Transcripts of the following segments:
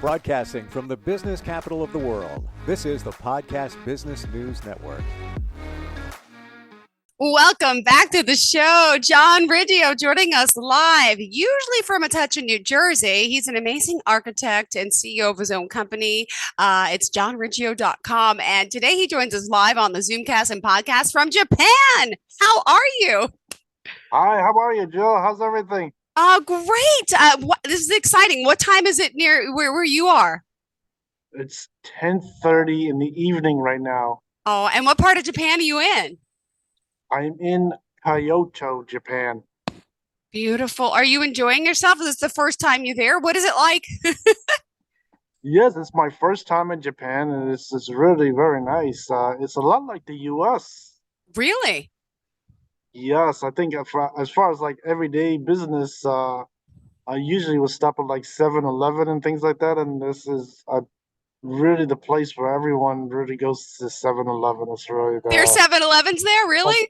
Broadcasting from the business capital of the world, this is the Podcast Business News Network. Welcome back to the show. John Riggio joining us live, usually from a touch in New Jersey. He's an amazing architect and CEO of his own company. It's johnriggio.com. And today he joins us live on the Zoomcast and podcast from Japan. How are you? Hi, how are you, Jill? How's everything? Oh, great. This is exciting. What time is it near where you are? It's 10:30 in the evening right now. Oh, and what part of Japan are you in? I'm in Kyoto, Japan. Beautiful. Are you enjoying yourself? Is this the first time you're there? What is it like? Yes, it's my first time in Japan, and it's really very nice. It's a lot like the U.S. Really? Yes, I think as far as like everyday business, I usually would stop at like 7-Eleven and things like that, and this is really the place where everyone really goes to 7-Eleven. It's really There's the 7-Elevens there, really?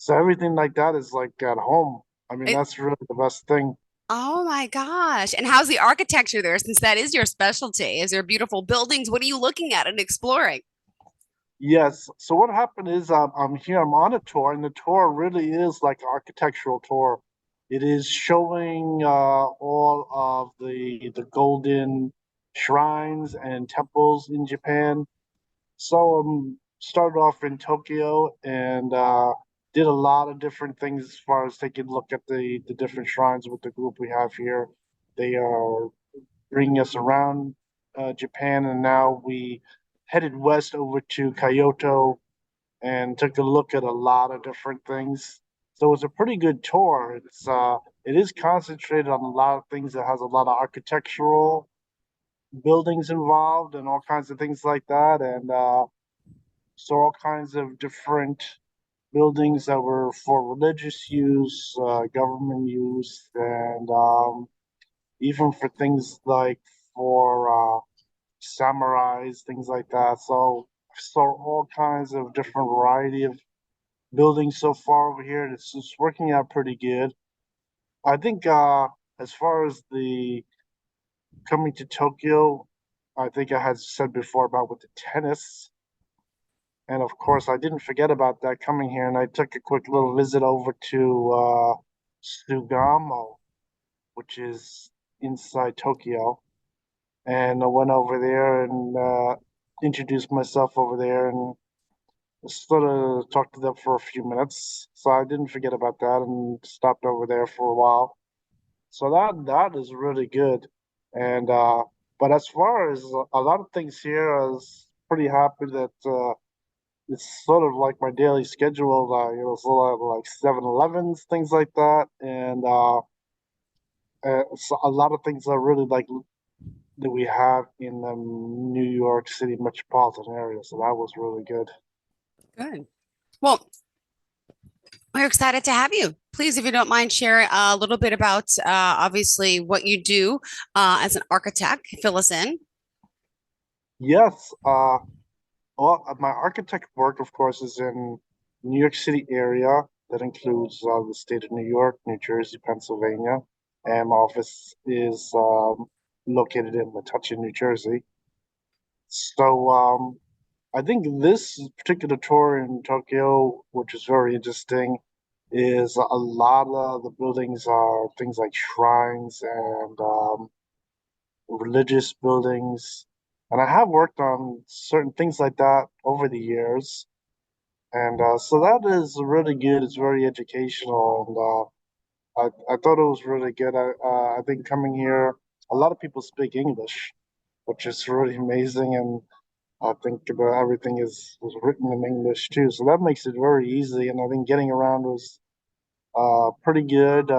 so everything like that is like at home. I mean, It, that's really the best thing. oh my gosh. And how's the architecture there since that is your specialty? Is there beautiful buildings? What are you looking at and exploring? Yes. So what happened is I'm here, I'm on a tour, and the tour really is like an architectural tour. It is showing all of the golden shrines and temples in Japan. So started off in Tokyo and did a lot of different things as far as taking a look at the different shrines with the group we have here. They are bringing us around Japan, and now we headed west over to Kyoto and took a look at a lot of different things. So it's a pretty good tour. It is concentrated on a lot of things that has a lot of architectural buildings involved and all kinds of things like that, and so all kinds of different buildings that were for religious use, government use, and even for things like for samurais, things like that. So I saw all kinds of different variety of buildings so far over here. It's working out pretty good. I think as far as the coming to Tokyo, I think I had said before about with the tennis. And of course, I didn't forget about that coming here, and I took a quick little visit over to Sugamo, which is inside Tokyo. And I went over there and introduced myself over there and sort of talked to them for a few minutes. So I didn't forget about that and stopped over there for a while. So that is really good. And but as far as a lot of things here, I was pretty happy that it's sort of like my daily schedule. It's a lot of like 7-Elevens, things like that, and so a lot of things I really like that we have in the New York City metropolitan area. So that was really good. Good. Well, we're excited to have you. Please, if you don't mind, share a little bit about obviously what you do as an architect. Fill us in. Yes. Well, my architect work, of course, is in New York City area. That includes the state of New York, New Jersey, Pennsylvania, and my office is located in Metuchen, New Jersey. So I think this particular tour in Tokyo, which is very interesting, is a lot of the buildings are things like shrines and religious buildings. And I have worked on certain things like that over the years. And so that is really good. It's very educational. And I thought it was really good. I think coming here, a lot of people speak English, which is really amazing. And I think that everything was written in English too. So that makes it very easy. And I think getting around was pretty good.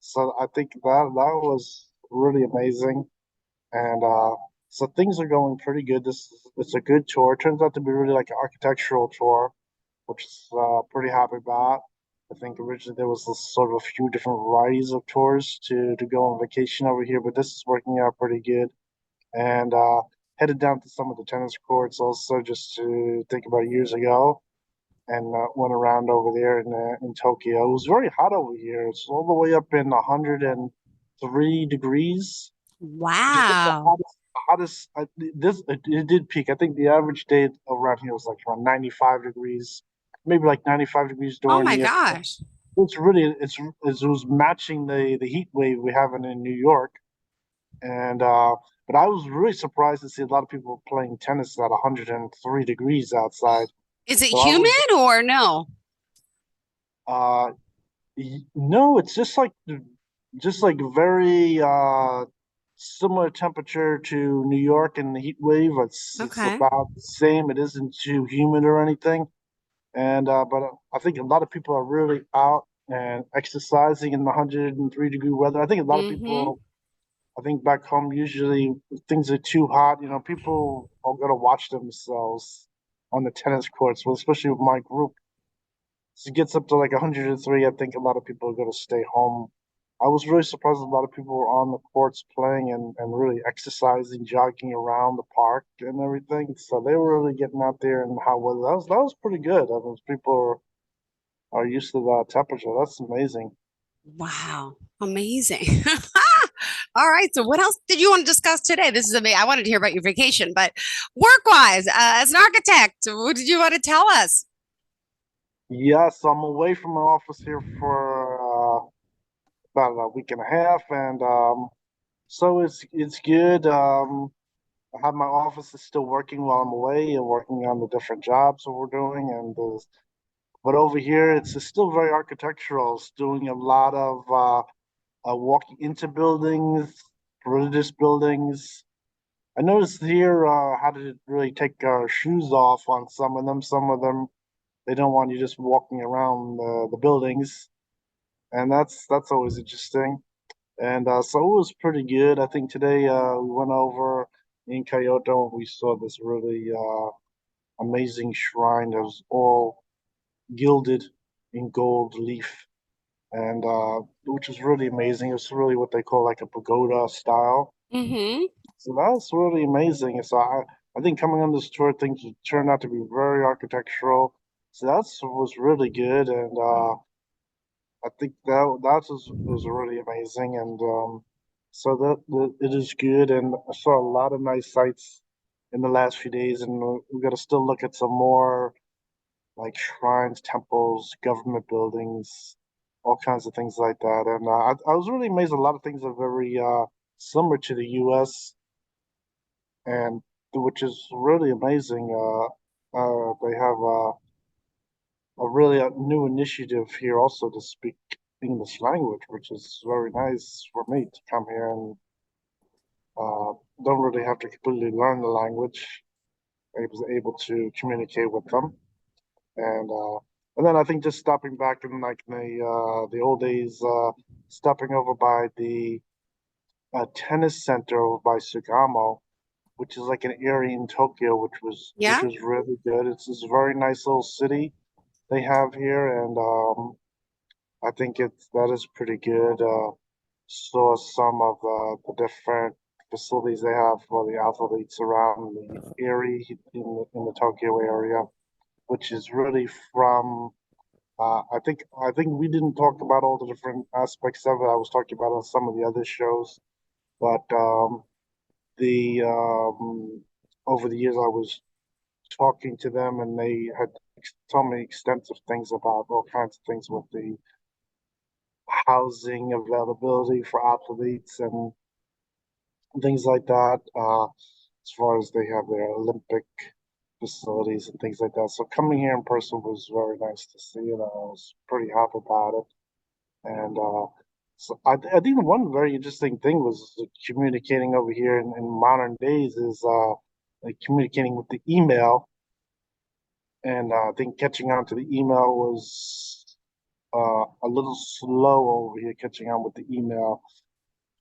So I think that was really amazing. And so things are going pretty good. It's a good tour. It turns out to be really like an architectural tour, which is pretty happy about. I think originally there was this sort of a few different varieties of tours to go on vacation over here, but this is working out pretty good. And headed down to some of the tennis courts also just to think about years ago, and went around over there in Tokyo. It was very hot over here. It's all the way up in 103 degrees, which is like the Wow. hottest hottest. It did peak. I think the average day around here was like around 95 degrees, maybe like 95 degrees Oh during my the afternoon. gosh. It was matching the heat wave we have in New York, and but I was really surprised to see a lot of people playing tennis at 103 degrees outside. Is it So I was humid or no? uh no, it's just like very similar temperature to New York and the heat wave. It's Okay. about the same. It isn't too humid or anything. And but I think a lot of people are really out and exercising in the 103-degree weather. I think a lot of Mm-hmm. people, I think back home, usually if things are too hot, people are going to watch themselves on the tennis courts. Well, especially with my group, if it gets up to like 103, I think a lot of people are going to stay home. I was really surprised a lot of people were on the courts playing and really exercising, jogging around the park and everything. So they were really getting out there and how weather. That was pretty good. I mean, people are used to that temperature. That's amazing. Wow. Amazing. All right. So, what else did you want to discuss today? This is amazing. I wanted to hear about your vacation, but work-wise, as an architect, what did you want to tell us? Yes, I'm away from my office here for about a week and a half, and so it's good. I have my office is still working while I'm away and working on the different jobs that we're doing, but over here it's still very architectural. It's doing a lot of walking into buildings, religious buildings. I noticed here how to really take our shoes off on some of them. Some of them they don't want you just walking around the buildings, and that's always interesting. And so it was pretty good. I think today we went over in Kyoto and we saw this really amazing shrine that was all gilded in gold leaf, and which was really amazing. It's really what they call like a pagoda style. Mm-hmm. So that's really amazing. So I think coming on this tour, things turned out to be very architectural. So that's was really good, and I think was really amazing, and so that it is good. And I saw a lot of nice sights in the last few days, and we got to still look at some more like shrines, temples, government buildings, all kinds of things like that. And I was really amazed. A lot of things are very similar to the U.S. and which is really amazing. They have a really new initiative here also to speak English language, which is very nice for me to come here and uh, don't really have to completely learn the language. I was able to communicate with them, and uh, and then I think just stopping back in like the old days, stopping over by the tennis center over by Sugamo, which is like an area in Tokyo, which Yeah. was really good. It's this very nice little city they have here, and I think that is pretty good. Saw some of the different facilities they have for the athletes around the area in the Tokyo area, which is really from. I think we didn't talk about all the different aspects of it. I was talking about on some of the other shows, but the over the years I was talking to them, and they had told me extensive things about all kinds of things with the housing availability for athletes and things like that. As far as they have their Olympic facilities and things like that. So coming here in person was very nice to see, and I was pretty happy about it. And so I think one very interesting thing was communicating over here in modern days is like communicating with the email. And I think catching on to the email was a little slow over here, catching on with the email.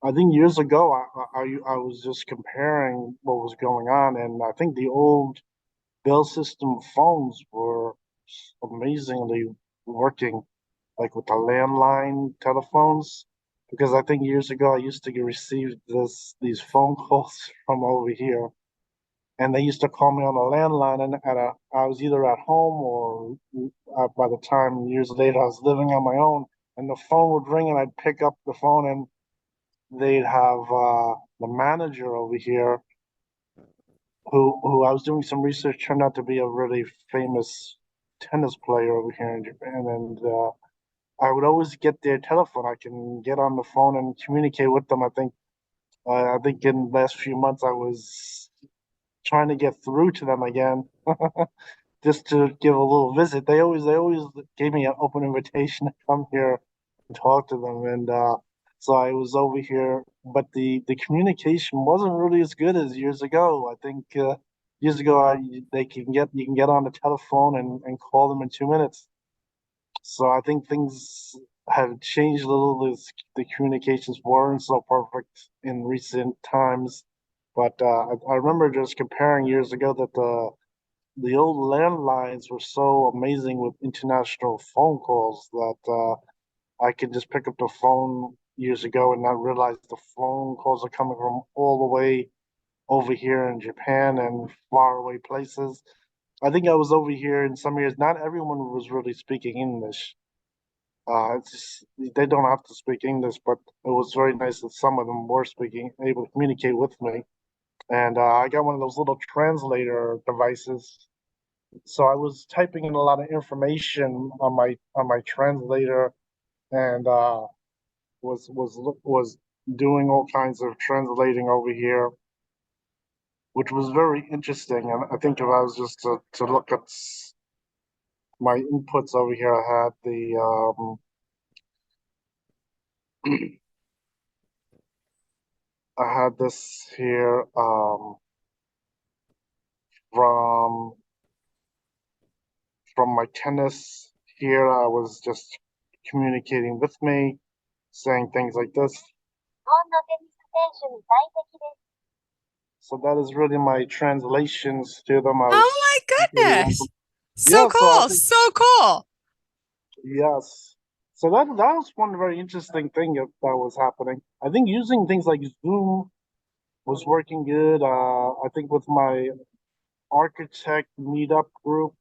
I think years ago, I was just comparing what was going on, and I think the old Bell system phones were amazingly working, like with the landline telephones. Because I think years ago I used to get received these phone calls from over here, and they used to call me on a landline, and I was either at home or by the time years later I was living on my own, and the phone would ring, and I'd pick up the phone, and they'd have the manager over here. who I was doing some research, turned out to be a really famous tennis player over here in Japan, and I would always get their telephone. I can get on the phone and communicate with them. I think in the last few months I was trying to get through to them again, just to give a little visit. They always gave me an open invitation to come here and talk to them, and so I was over here. But the communication wasn't really as good as years ago. I think years ago you can get on the telephone and call them in 2 minutes. So I think things have changed a little. The communications weren't so perfect in recent times, but I remember just comparing years ago that the old landlines were so amazing with international phone calls that I could just pick up the phone years ago and not realize the phone calls are coming from all the way over here in Japan and far away places. I think I was over here in some years. Not everyone was really speaking English. It's just, they don't have to speak English, but it was very nice that some of them were speaking, able to communicate with me. And I got one of those little translator devices, so I was typing in a lot of information on my translator, and was doing all kinds of translating over here, which was very interesting. And I think if I was just to look at my inputs over here, I had I had this here from my tennis here. I was just communicating with me, saying things like this. So that is really my translations to them. I Oh was my goodness. So yeah. So I cool. think So cool. yes. So that was one very interesting thing that was happening. I think using things like Zoom was working good. I think with my architect meetup group,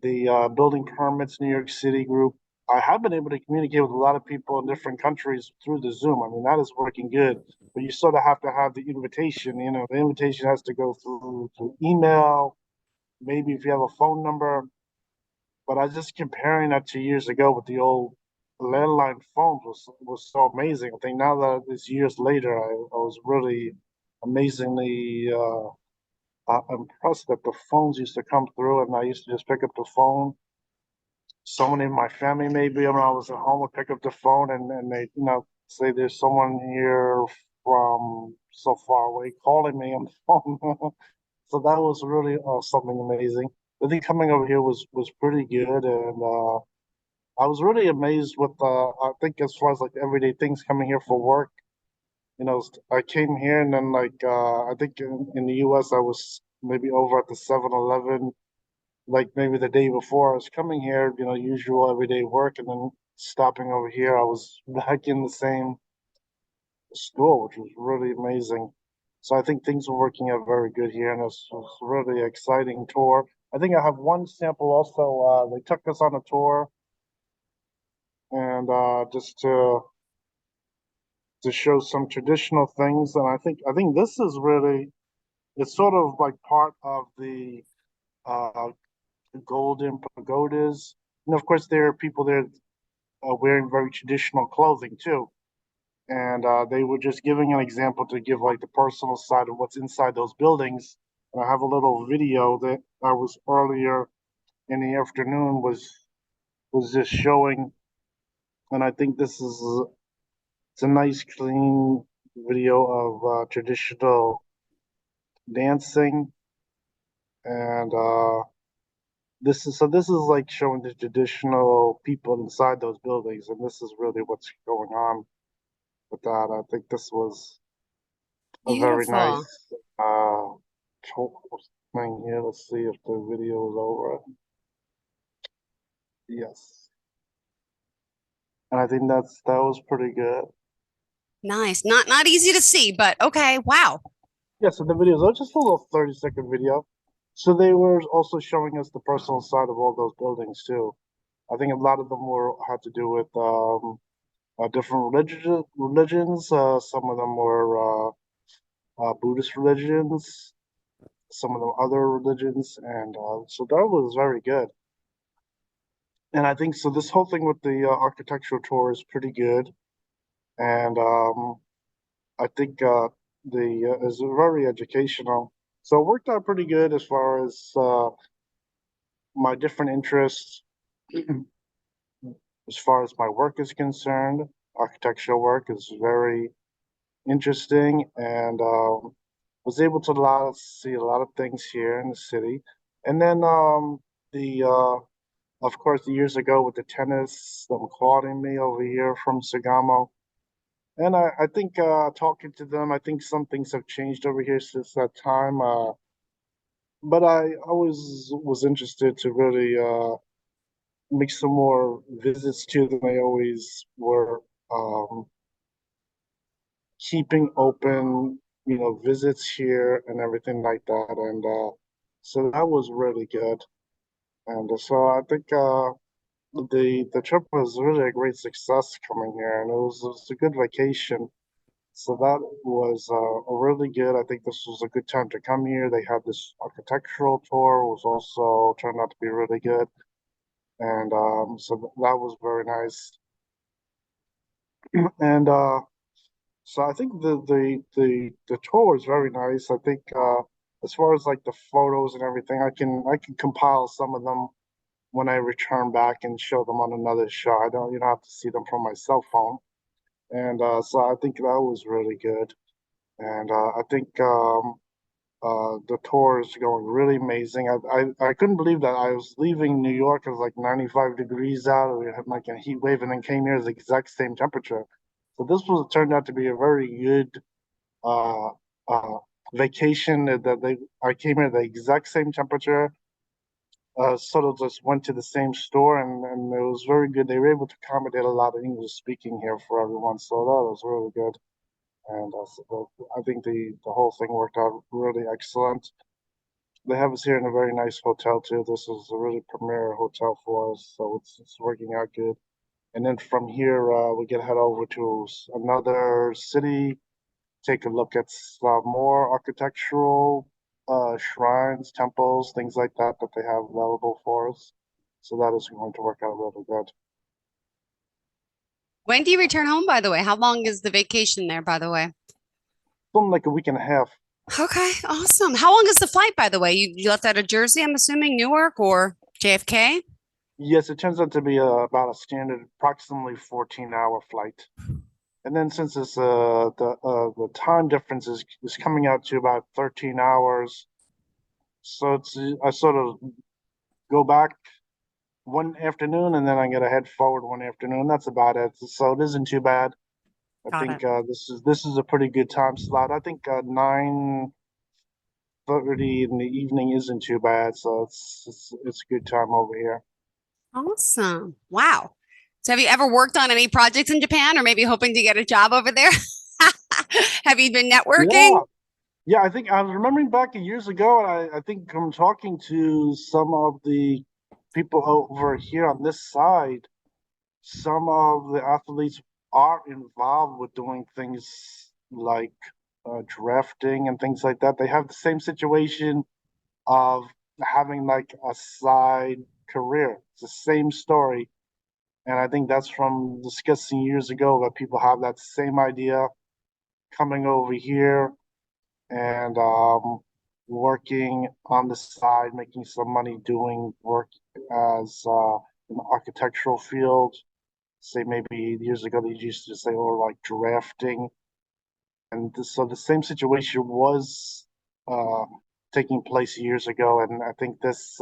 the building permits New York City group, I have been able to communicate with a lot of people in different countries through the Zoom. I mean, that is working good, but you sort of have to have the invitation. You know, the invitation has to go through email, maybe if you have a phone number. But I was just comparing that to years ago with the old landline phones was so amazing. I think now that it's years later, I was really amazingly impressed that the phones used to come through, and I used to just pick up the phone. Someone in my family, maybe when I was at home, would pick up the phone, and they, say there's someone here from so far away calling me on the phone. So that was really something amazing. I think coming over here was pretty good, and I was really amazed with I think as far as like everyday things coming here for work. I came here and then like I think in the U.S. I was maybe over at the 7-Eleven like maybe the day before I was coming here, usual everyday work, and then stopping over here, I was back in the same store, which was really amazing. So I think things are working out very good here, and it's a really exciting tour. I think I have one sample also. They took us on a tour, and just to show some traditional things, and I think this is really it's sort of like part of the uh, golden pagodas. And of course, there are people there wearing very traditional clothing too. And they were just giving an example to give like the personal side of what's inside those buildings. And I have a little video that I was earlier in the afternoon was just showing, and I think this is it's a nice clean video of traditional dancing, and this is like showing the traditional people inside those buildings, and this is really what's going on with that. I think this was a very nice Beautiful. uh thing here. Let's see if the video is over. Yes. And I think that was pretty good. Nice. Not easy to see, but okay. Wow. Yeah, so the videos are just a little 30-second video. So they were also showing us the personal side of all those buildings too. I think a lot of them were had to do with different religions. Some of them were Buddhist religions, some of the other religions, and so that was very good. And I think so. This whole thing with the architectural tour is pretty good, and I think the is very educational. So it worked out pretty good as far as my different interests, as far as my work is concerned. Architectural work is very interesting, and was able to see a lot of things here in the city. And then the of course, the years ago with the tennis, them calling me over here from Sagamo. And I think talking to them, I think some things have changed over here since that time. But I always was interested to really make some more visits to them. They always were keeping open, visits here and everything like that. And so that was really good. And so I think the trip was really a great success coming here, and it was a good vacation. So that was really good. I think this was a good time to come here. They had this architectural tour, was also turned out to be really good, and so that was very nice. And so I think the tour was very nice. I think as far as like the photos and everything, I can compile some of them when I return back and show them on another show. I don't, have to see them from my cell phone. And so I think that was really good. And I think the tour is going really amazing. I couldn't believe that I was leaving New York. It was like 95 degrees out. We had like a heat wave, and then came here at the exact same temperature. So this was turned out to be a very good uh, uh, vacation. I came here at the exact same temperature. Sort of just went to the same store, and it was very good. They were able to accommodate a lot of English speaking here for everyone, so that was really good. And so I think the whole thing worked out really excellent. They have us here in a very nice hotel too. This is a really premier hotel for us, so it's working out good. And then from here, we get head over to another city, take a look at some more architectural shrines, temples, things like that that they have available for us. So that is going to work out really good. When do you return home, by the way? How long is the vacation there, by the way? Something like a week and a half. Okay, awesome. How long is the flight, by the way? You left out of Jersey, I'm assuming, Newark or JFK? Yes, it turns out to be about a standard, approximately 14-hour flight. And then since it's the time difference is coming out to about 13 hours, so it's I sort of go back one afternoon and then I gotta head forward one afternoon. That's about it. So it isn't too bad. I Got think it. this is a pretty good time slot. I think 9:30 in the evening isn't too bad. So it's a good time over here. Awesome. Wow. So have you ever worked on any projects in Japan or maybe hoping to get a job over there? Have you been networking? Yeah, yeah. I think I was remembering back years ago, and I think I'm talking to some of the people over here on this side. Some of the athletes are involved with doing things like drafting and things like that. They have the same situation of having like a side career. It's the same story. And I think that's from discussing years ago that people have that same idea coming over here and working on the side, making some money doing work as in the architectural field. Say maybe years ago they used to say, or like drafting. And so the same situation was uh, taking place years ago. And I think this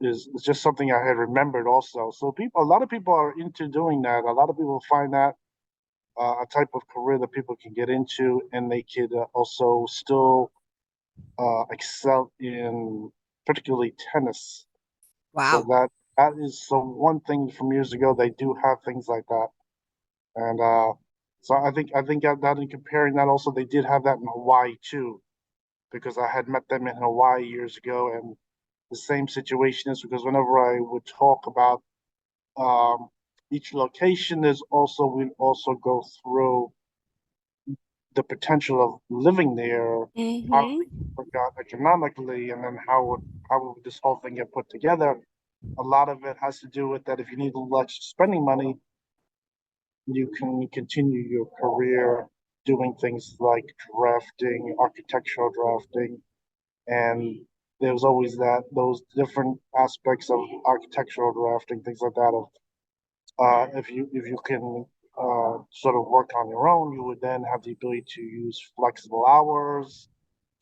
is just something I had remembered also. So a lot of people are into doing that. A lot of people find that a type of career that people can get into, and they could also still excel in particularly tennis. So Wow. that is so one thing from years ago. They do have things like that, and so I think that in comparing that also they did have that in Hawaii too, because I had met them in Hawaii years ago, and the same situation is because whenever I would talk about um, each location, we also go through the potential of living there, how Mm-hmm. things work out economically, and then how would this whole thing get put together. A lot of it has to do with that if you need less spending money, you can continue your career doing things like drafting, architectural drafting, and there's always those different aspects of architectural drafting, things like that. Of if you can sort of work on your own, you would then have the ability to use flexible hours.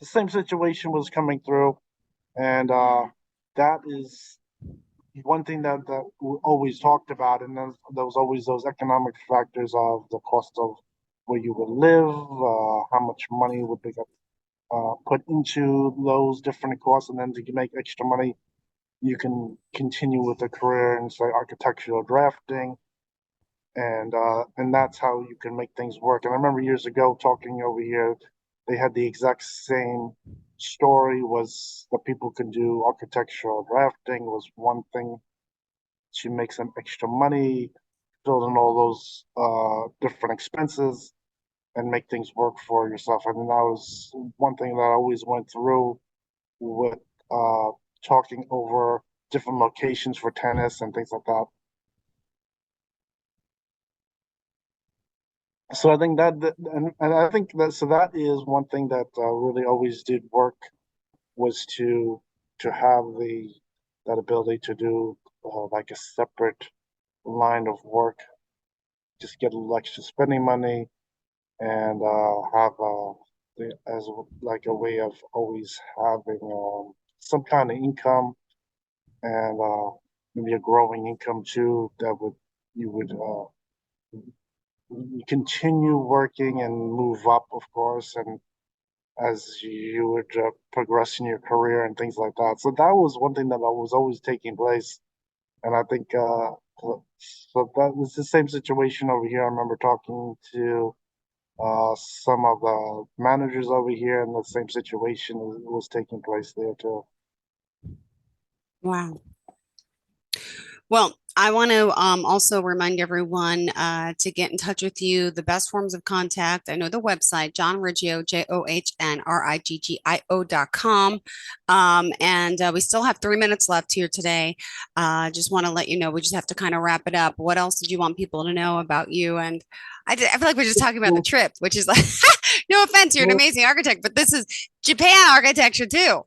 The same situation was coming through, and that is one thing that we always talked about. And then there was always those economic factors of the cost of where you would live, how much money would be put into those different costs, and then to make extra money, you can continue with a career in say architectural drafting, and that's how you can make things work. And I remember years ago talking over here, they had the exact same story was that people could do architectural drafting was one thing to make some extra money, fill in all those different expenses and make things work for yourself. I mean, that was one thing that I always went through with uh, talking over different locations for tennis and things like that. So I think and I think that so that is one thing that really always did work was to have that ability to do like a separate line of work, just get a little extra spending money and have as like a way of always having some kind of income and maybe a growing income too that would you would continue working and move up, of course, and as you would progress in your career and things like that. So that was one thing that was always taking place, and I think so that was the same situation over here. I remember talking to some of the managers over here, and the same situation was taking place there too. Wow. Well, I want to also remind everyone to get in touch with you. The best forms of contact. I know the website, John Riggio, JohnRiggio.com. And we still have 3 minutes left here today. Just want to let you know, we just have to kind of wrap it up. What else did you want people to know about you? And I feel like we're just talking about the trip, which is like, no offense, you're an amazing architect, but this is Japan architecture too.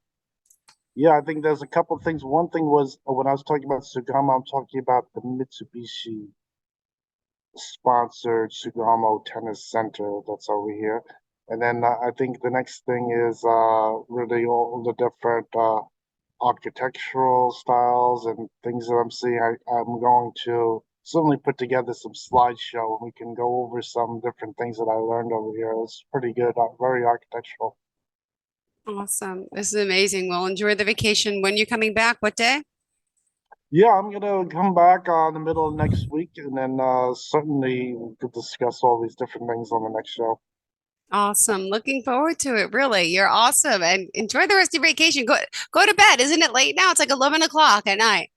Yeah, I think there's a couple of things. One thing was when I was talking about Sugamo, I'm talking about the Mitsubishi sponsored Sugamo Tennis Center that's over here. And then I think the next thing is really all the different architectural styles and things that I'm seeing. I'm going to certainly put together some slideshow and we can go over some different things that I learned over here. It's pretty good, very architectural. Awesome. This is amazing. Well, enjoy the vacation. When you coming back? What day? Yeah, I'm gonna come back in the middle of next week, and then certainly we could discuss all these different things on the next show. Awesome. Looking forward to it. Really. You're awesome. And enjoy the rest of your vacation. Go to bed. Isn't it late now? It's like 11 o'clock at night.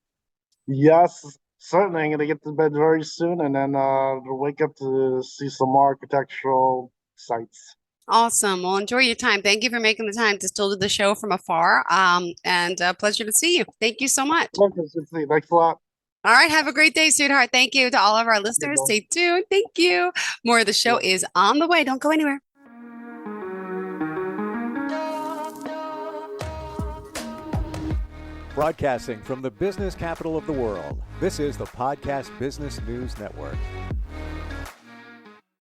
Yes, certainly I'm gonna get to bed very soon, and then wake up to see some architectural sites. Awesome. Well, enjoy your time. Thank you for making the time to still do the show from afar. And pleasure to see you. Thank you so much. Okay, so thanks a lot. All right. Have a great day, sweetheart. Thank you to all of our listeners. Goodbye. Stay tuned. Thank you. More of the show is on the way. Don't go anywhere. Broadcasting from the business capital of the world, this is the Podcast Business News Network.